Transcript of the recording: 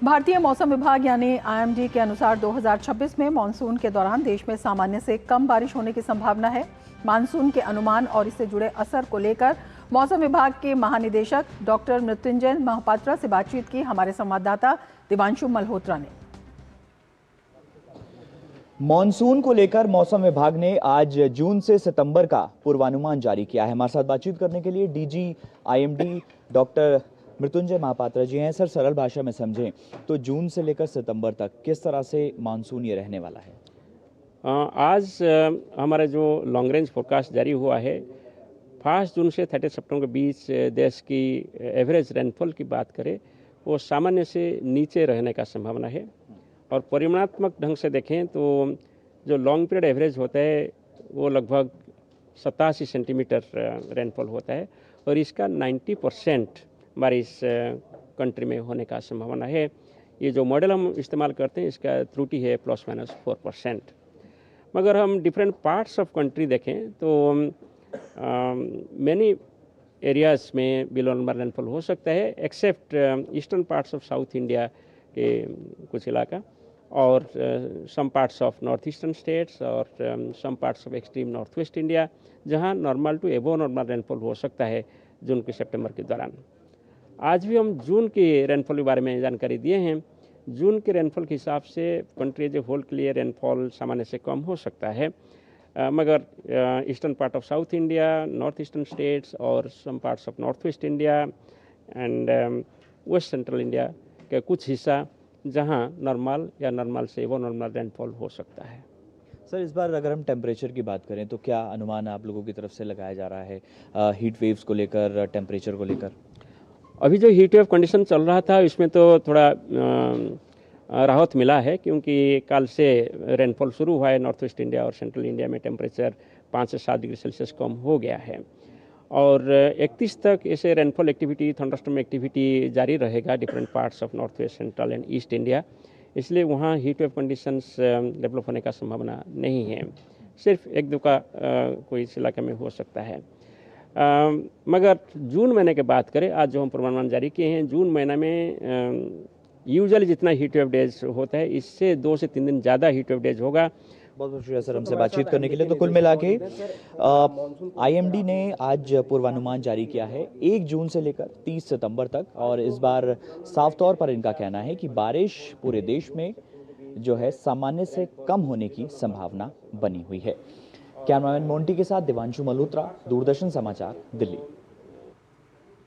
भारतीय मौसम विभाग यानी आईएमडी के अनुसार 2026 में मानसून के दौरान देश में सामान्य से कम बारिश होने की संभावना है। मानसून के अनुमान और इससे जुड़े असर को लेकर मौसम विभाग के महानिदेशक डॉक्टर मृत्युंजय महापात्रा से बातचीत की हमारे संवाददाता दिवांशु मल्होत्रा ने। मॉनसून को लेकर मौसम विभाग ने आज जून से सितंबर का पूर्वानुमान जारी किया है। हमारे साथ बातचीत करने के लिए DG IMD doctor Mrityunjay Mohapatra ji हैं। सर, सरल भाषा में समझें तो जून से लेकर सितंबर तक किस तरह से मानसून ये रहने वाला है? आज हमारा जो लॉन्ग रेंज फोरकास्ट जारी हुआ है, 5 जून से 30 सितंबर के बीच देश की एवरेज रेनफॉल की बात करें, वो सामान्य से नीचे रहने का संभावना है। और परिमाणात्मक ढंग से देखें तो जो लॉन्ग पीरियड एवरेज होता है वो लगभग 87 सेंटीमीटर रेनफॉल होता है और इसका 90% बारिश कंट्री में होने का संभावना है। ये जो मॉडल हम इस्तेमाल करते हैं इसका त्रुटि है ±4%। मगर हम डिफरेंट पार्ट्स ऑफ कंट्री देखें तो मैनी एरियाज में बिलो नॉर्मल रेनफॉल हो सकता है, except eastern parts of south India के कुछ इलाका और some parts of north eastern states और some parts of extreme north west India, जहां normal to above normal rainfall हो सकता है जून के सितंबर के दौरान। आज भी हम जून की रेनफॉल के बारे में जानकारी दिए हैं। जून के रेनफॉल के हिसाब से कंट्री एज ए होल के लिए रेनफॉल सामान्य से कम हो सकता है, मगर eastern part of south India, north eastern states और some parts of north west India and west central India के कुछ हिस्सा जहां नॉर्मल या नॉर्मल से वो नॉर्मल रेनफॉल हो सकता है। सर, इस बार अगर हम टेम्परेचर की बात करें तो क्या अनुमान आप लोगों की तरफ से लगाया जा रहा है हीट वेव्स को लेकर, टेम्परेचर को लेकर? अभी जो हीट वेव कंडीशन चल रहा था इसमें तो थोड़ा राहत मिला है, क्योंकि कल से रेनफॉल शुरू हुआ है। नॉर्थ वेस्ट इंडिया और सेंट्रल इंडिया में टेम्परेचर 5 से 7 डिग्री सेल्सियस कम हो गया है और 31 तक ऐसे रेनफॉल एक्टिविटी, थंडरस्टॉर्म एक्टिविटी जारी रहेगा different parts of north waste, central and east India. इसलिए वहाँ हीट वेव कंडीशंस डेवलप होने का संभावना नहीं है, सिर्फ एक दो का कोई इस इलाके में हो सकता है। मगर जून महीने की बात करें, आज जो हम पूर्वानुमान जारी किए हैं, जून महीना में यूजुअली जितना हीट वेव डेज होता है इससे 2 से 3 दिन ज़्यादा हीट वेव डेज होगा। बहुत बहुत शुक्रिया सर हमसे बातचीत करने के लिए। तो कुल मिला के आईएमडी ने आज पूर्वानुमान जारी किया है 1 जून से लेकर 30 सितंबर तक, और इस बार साफ तौर पर इनका कहना है कि बारिश पूरे देश में जो है सामान्य से कम होने की संभावना बनी हुई है। कैमरामैन मोंटी के साथ दिवांशु मल्होत्रा, दूरदर्शन समाचार, दिल्ली।